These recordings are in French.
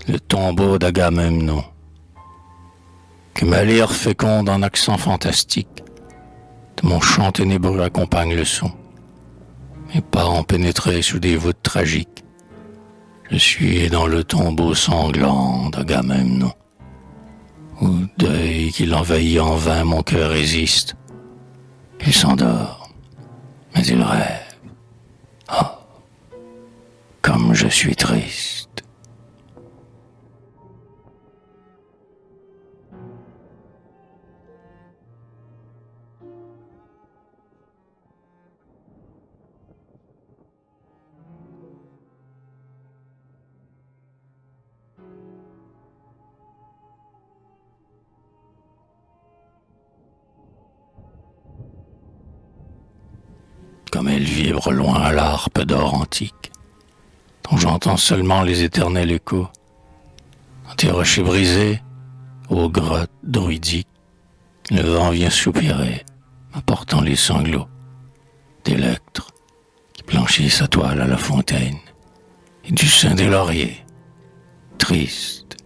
le tombeau d'Agamemnon. Que ma lyre féconde en accent fantastique, de mon chant ténébreux accompagne le son. Mes pas ont pénétré sous des voûtes tragiques. Je suis dans le tombeau sanglant d'Agamemnon, où deuil qui l'envahit en vain mon cœur résiste. Il s'endort, mais il rêve. Oh, comme je suis triste. Comme elle vibre loin à l'harpe d'or antique, dont j'entends seulement les éternels échos. Dans tes rochers brisés, aux grottes druidiques, le vent vient soupirer, m'apportant les sanglots d'électres qui blanchissent sa toile à la fontaine, et du sein des lauriers, triste,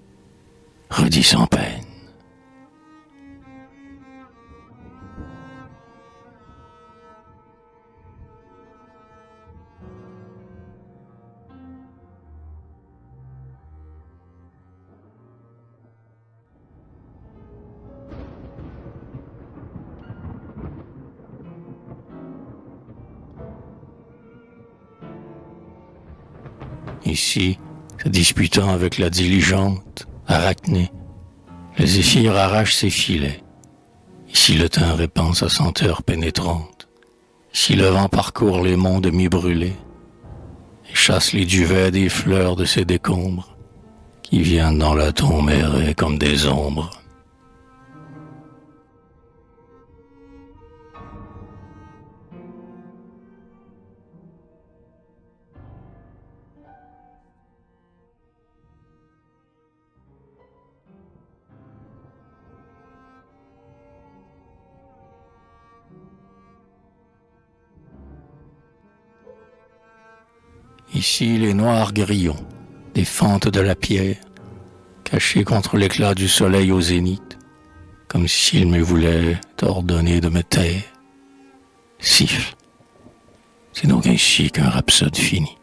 redit sans peine. Ici, se disputant avec la diligente, Arachné, le zéphyr arrache ses filets. Ici le thym répand sa senteur pénétrante. Ici le vent parcourt les monts demi-brûlés et chasse les duvets des fleurs de ces décombres qui viennent dans la tombe errer comme des ombres. Ici les noirs grillons, des fentes de la pierre, cachés contre l'éclat du soleil au zénith, comme s'il me voulait ordonner de me taire. Siffle. C'est donc ainsi qu'un rhapsode finit.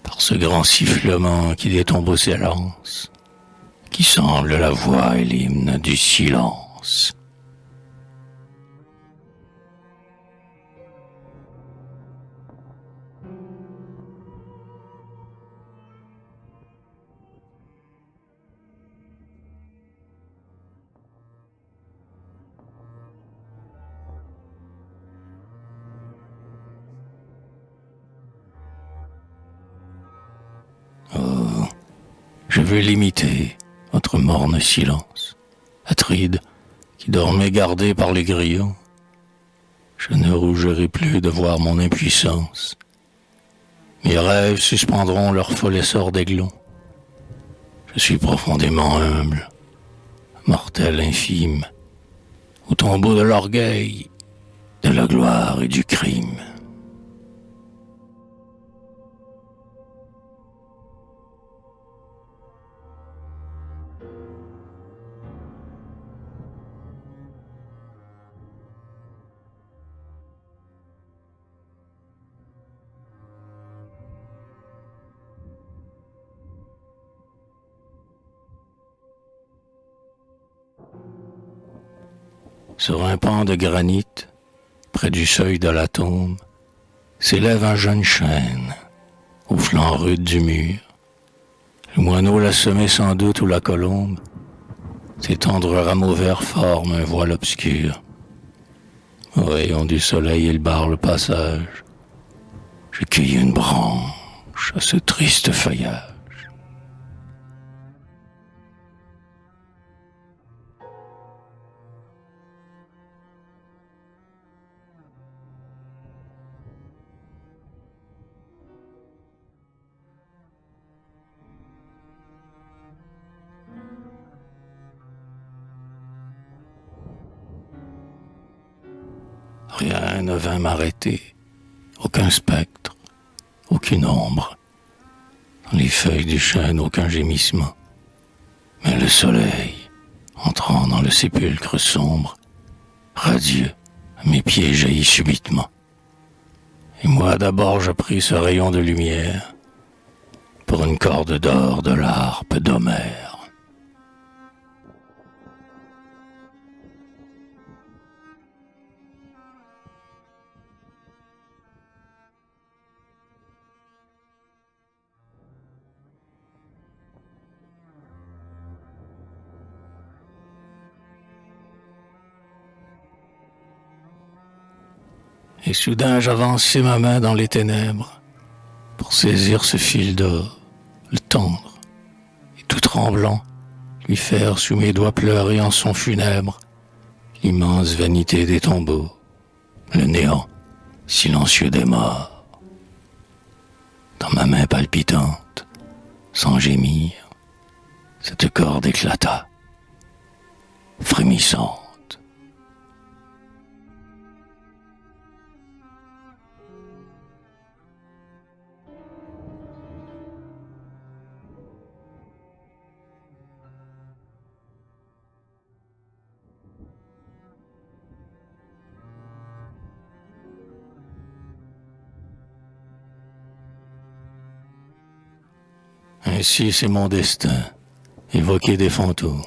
Par ce grand sifflement qui détombe au silence, qui semble la voix et l'hymne du silence. Oh, je veux l'imiter, votre morne silence. Atride, qui dormait gardé par les grillons. Je ne rougirai plus de voir mon impuissance. Mes rêves suspendront leur fol essor d'aiglon. Je suis profondément humble, mortel infime, au tombeau de l'orgueil, de la gloire et du crime. Sur un pan de granit, près du seuil de la tombe, s'élève un jeune chêne, au flanc rude du mur. Le moineau l'a semé sans doute ou la colombe. Ses tendres rameaux verts forment un voile obscur. Au rayon du soleil, il barre le passage. Je cueillis une branche à ce triste feuillage. Rien ne vint m'arrêter, aucun spectre, aucune ombre. Dans les feuilles du chêne, aucun gémissement. Mais le soleil, entrant dans le sépulcre sombre, radieux, à mes pieds jaillit subitement. Et moi d'abord je pris ce rayon de lumière pour une corde d'or de l'harpe d'Homère. Et soudain j'avançai ma main dans les ténèbres pour saisir ce fil d'or, le tendre, et tout tremblant, lui faire sous mes doigts pleurer en son funèbre l'immense vanité des tombeaux, le néant silencieux des morts. Dans ma main palpitante, sans gémir, cette corde éclata, frémissante. Ainsi c'est mon destin, évoquer des fantômes,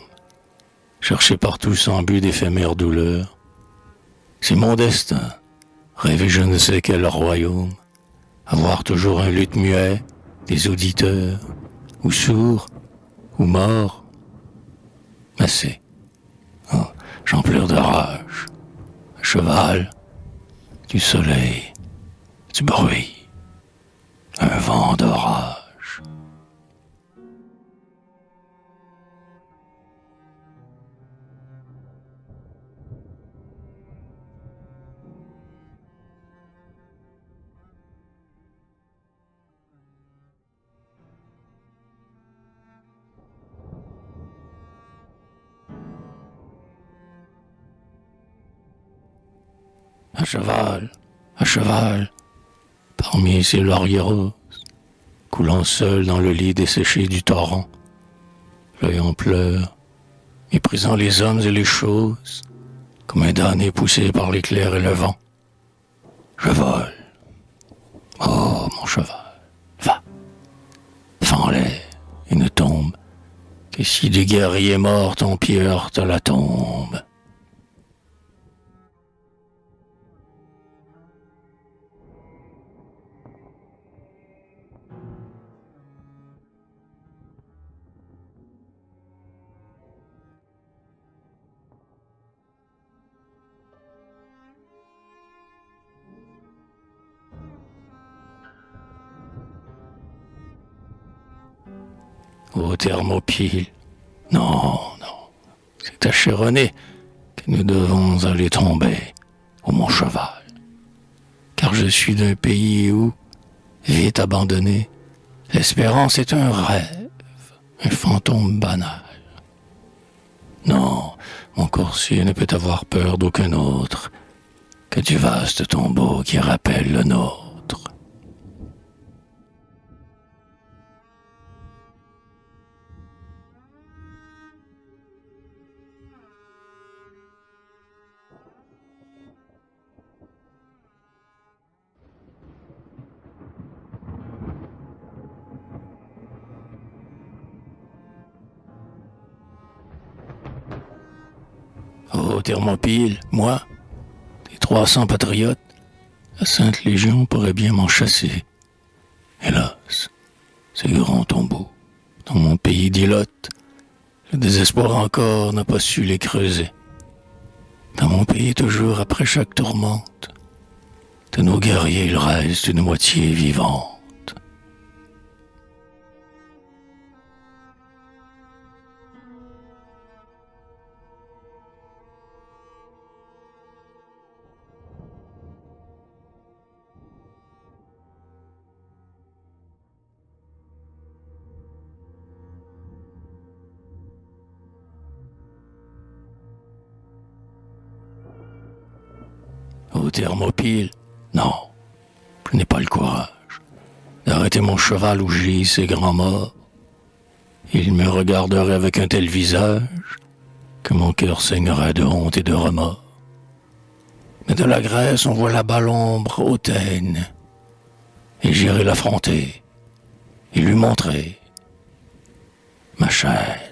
chercher partout sans but d'éphémères douleurs. C'est mon destin, rêver je ne sais quel royaume, avoir toujours un luth muet, des auditeurs, ou sourds, ou morts. Assez. Oh, j'en pleure de rage. Un cheval, du soleil, du bruit, un vent d'orage. À cheval, parmi ces lauriers roses, coulant seul dans le lit desséché du torrent, l'œil en pleurs, méprisant les hommes et les choses, comme un damné poussé par l'éclair et le vent. Je vole. Oh, mon cheval, va en l'air et ne tombe que si du guerrier mort ton pied heurte la tombe. Ô Thermopyle, non, c'est à Chéronée que nous devons aller tomber, ô mon cheval, car je suis d'un pays où, vite abandonné, l'espérance est un rêve, un fantôme banal. Non, mon coursier ne peut avoir peur d'aucun autre que du vaste tombeau qui rappelle le nôtre. Ô Thermopyle, moi, des 300 patriotes, la Sainte Légion pourrait bien m'en chasser. Hélas, ces grands tombeaux, dans mon pays d'Ilote, le désespoir encore n'a pas su les creuser. Dans mon pays, toujours après chaque tourmente, de nos guerriers il reste une moitié vivante. Ô Thermopyle, non, je n'ai pas le courage d'arrêter mon cheval où gît ces grands morts. Il me regarderait avec un tel visage que mon cœur saignerait de honte et de remords. Mais de la Grèce on voit là-bas l'ombre hautaine, et j'irai l'affronter et lui montrer ma chaîne.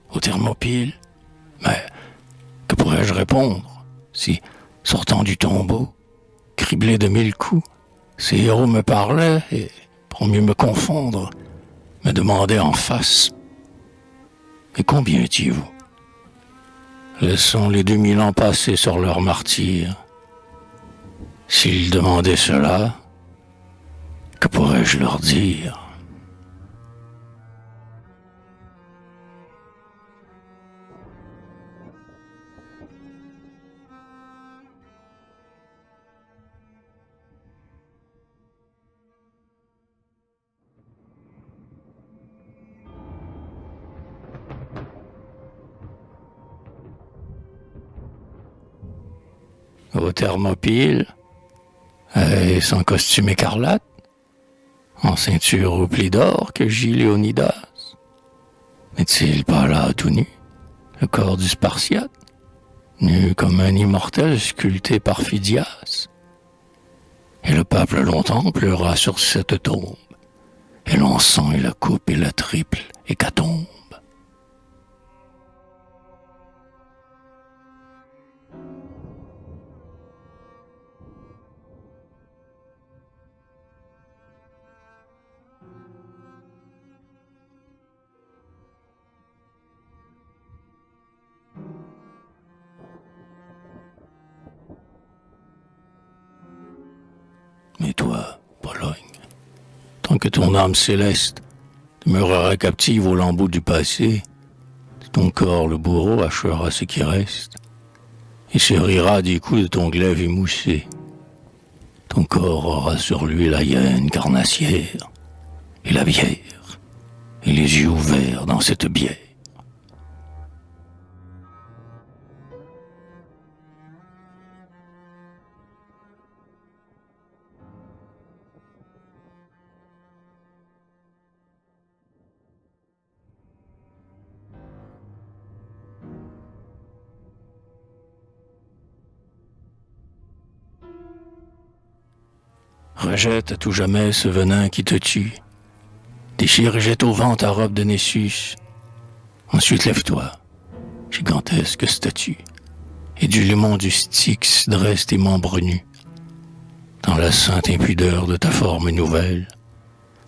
Au Thermopyles, mais que pourrais-je répondre si, sortant du tombeau, criblé de 1000 coups, ces héros me parlaient et, pour mieux me confondre, me demandaient en face: « Et combien étiez-vous » Laissons les 2000 ans passer sur leur martyr. S'ils demandaient cela, que pourrais-je leur dire ? Au Thermopyles, et son costume écarlate, en ceinture aux plis d'or que gît Léonidas, n'est-il pas là tout nu, le corps du Spartiate, nu comme un immortel sculpté par Phidias? Et le peuple longtemps pleura sur cette tombe, et l'encens et la coupe et la triple hécatombe. Mais toi, Pologne, tant que ton âme céleste demeurera captive aux lambeaux du passé, ton corps, le bourreau, hachera ce qui reste et se rira des coups de ton glaive émoussé. Ton corps aura sur lui la hyène carnassière et la bière, et les yeux ouverts dans cette bière. Rejette à tout jamais ce venin qui te tue. Déchire et jette au vent ta robe de Nessus. Ensuite lève-toi, gigantesque statue, et du limon du Styx dresse tes membres nus. Dans la sainte impudeur de ta forme nouvelle,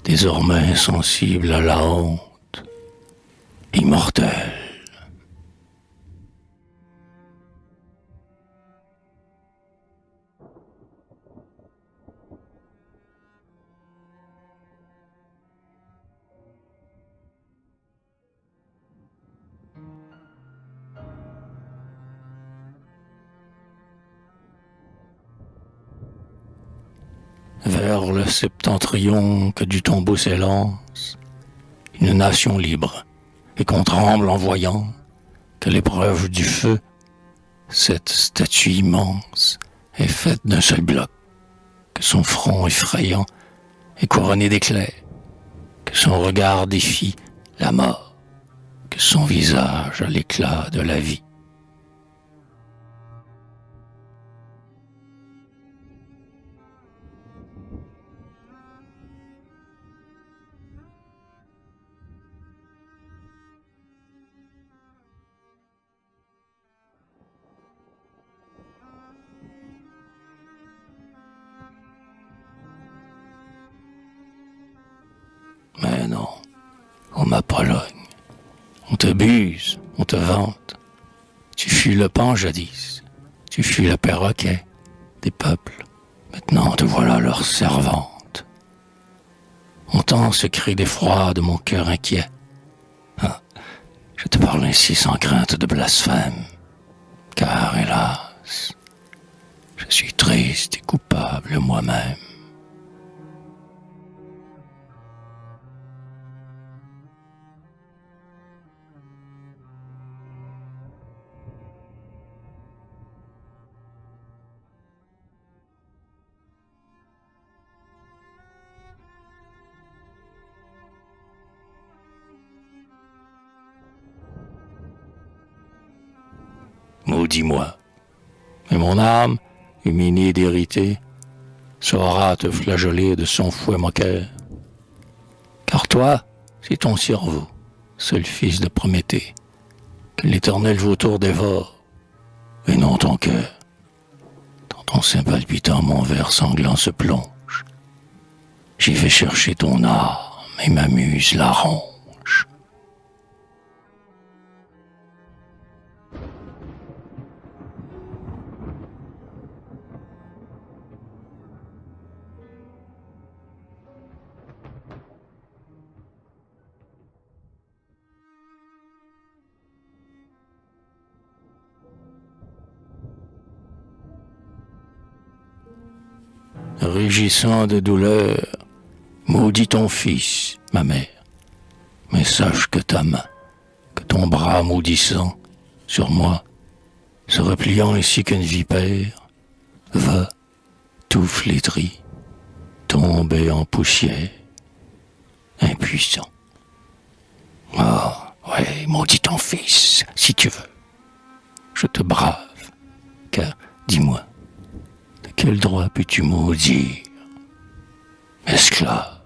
désormais insensible à la honte, immortelle. Vers le septentrion que du tombeau s'élance une nation libre, et qu'on tremble en voyant que l'épreuve du feu, cette statue immense, est faite d'un seul bloc, que son front effrayant est couronné d'éclairs, que son regard défie la mort, que son visage a l'éclat de la vie. Mais non, ô ma Pologne, on te buse, on te vante. Tu fus le pan jadis, tu fus le perroquet des peuples. Maintenant te voilà leur servante. Entends ce cri d'effroi de mon cœur inquiet. Ah, je te parle ainsi sans crainte de blasphème. car hélas, je suis triste et coupable moi-même. Maudis-moi, et mon âme, huminée d'hérité, saura te flageoler de son fouet moqueur. Car toi, c'est ton cerveau, seul fils de Prométhée, que l'éternel vautour dévore, et non ton cœur. Dans ton sein palpitant, mon verre sanglant se plonge. J'y vais chercher ton âme et ma muse la ronge. Rugissant de douleur, maudis ton fils, ma mère, mais sache que ta main, que ton bras maudissant, sur moi, se repliant ainsi qu'une vipère, va, tout flétri, tomber en poussière, impuissant. Ah, ouais, maudis ton fils, si tu veux. Je te brave, car, dis-moi, de quel droit peux-tu maudire, esclave?